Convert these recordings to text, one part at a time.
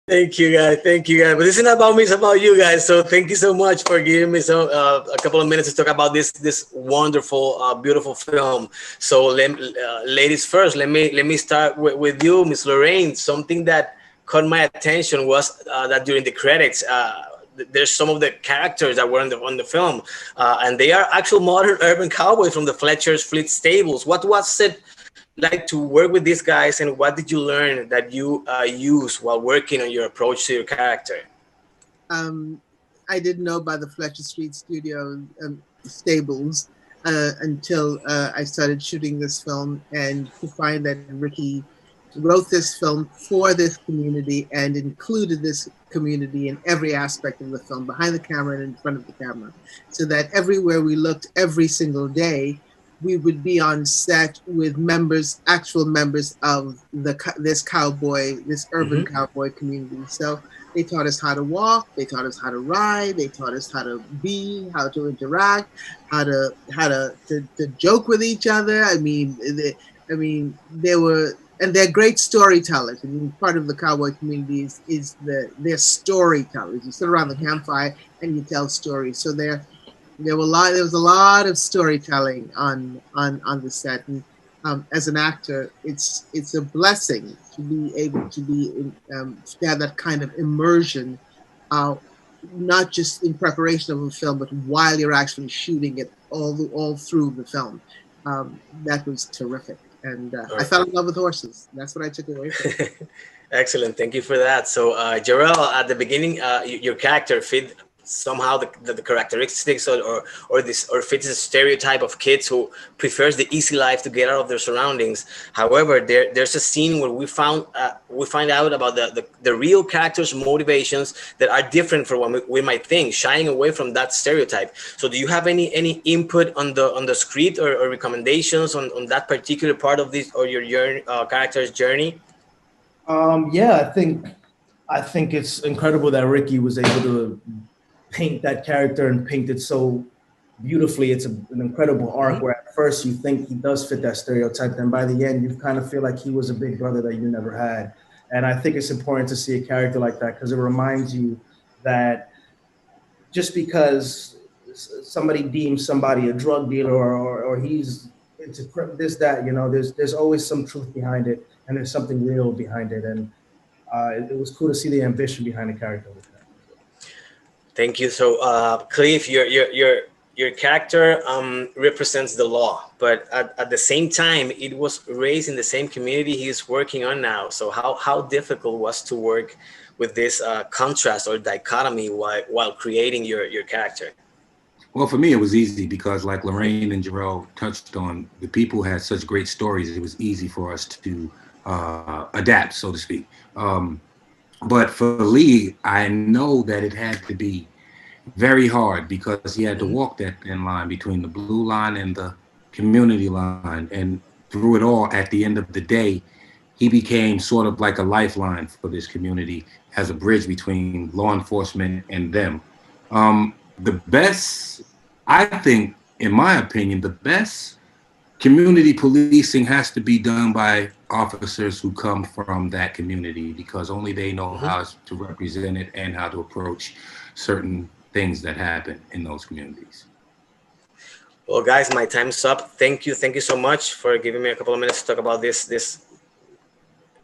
Thank you, guys. Thank you, guys. But this is not about me; it's about you guys. So thank you so much for giving me a couple of minutes to talk about this wonderful, beautiful film. So, ladies first, let me start with you, Miss Lorraine. Something that caught my attention was that during the credits. There's some of the characters that were on the film, and they are actual modern urban cowboys from the Fletcher's Fleet stables. What was it like to work with these guys, and what did you learn that you use while working on your approach to your character? Um, I didn't know about the Fletcher Street Studio stables until I started shooting this film, and to find that Ricky wrote this film for this community and included this community in every aspect of the film, behind the camera and in front of the camera, so that everywhere we looked every single day, we would be on set with members, actual members of this urban Mm-hmm. cowboy community. So they taught us how to walk, they taught us how to ride, they taught us how to be, how to interact, how to joke with each other. They were, and they're great storytellers. I mean, part of the cowboy community is they're storytellers. You sit around the campfire and you tell stories. So there was a lot of storytelling on the set. And as an actor, it's a blessing to be able to to have that kind of immersion, uh, not just in preparation of a film, but while you're actually shooting it all through the film. That was terrific, and I fell in love with horses. That's what I took away from it. Excellent. Thank you for that. So, Jarrell, at the beginning, your character fit somehow the characteristics or fits the stereotype of kids who prefers the easy life to get out of their surroundings. However, there's a scene where we find out about the real character's motivations that are different from what we might think, shying away from that stereotype. So, do you have any input on the script or recommendations on that particular part of this or your character's journey? Yeah, I think it's incredible that Ricky was able to paint that character and paint it so beautifully. It's an incredible arc where at first you think he does fit that stereotype, and by the end you kind of feel like he was a big brother that you never had. And I think it's important to see a character like that because it reminds you that just because somebody deems somebody a drug dealer or he's into this that there's always some truth behind it and there's something real behind it. And it was cool to see the ambition behind the character with that. Thank you. So, Cliff, your character represents the law, but at the same time, it was raised in the same community he's working on now. So, how difficult was to work with this contrast or dichotomy while creating your character? Well, for me, it was easy because, like Lorraine and Jarrell touched on, the people had such great stories. It was easy for us to adapt, so to speak. But for Lee, I know that it had to be very hard because he had to walk that thin line between the blue line and the community line. And through it all, at the end of the day, he became sort of like a lifeline for this community as a bridge between law enforcement and them. The best, I think, in my opinion, the best community policing has to be done by officers who come from that community because only they know how to represent it and how to approach certain things that happen in those communities. Well, guys, my time's up. Thank you so much for giving me a couple of minutes to talk about this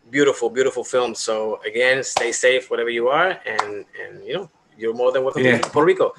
beautiful film. So again, stay safe whatever you are, and you're more than welcome to Puerto Rico.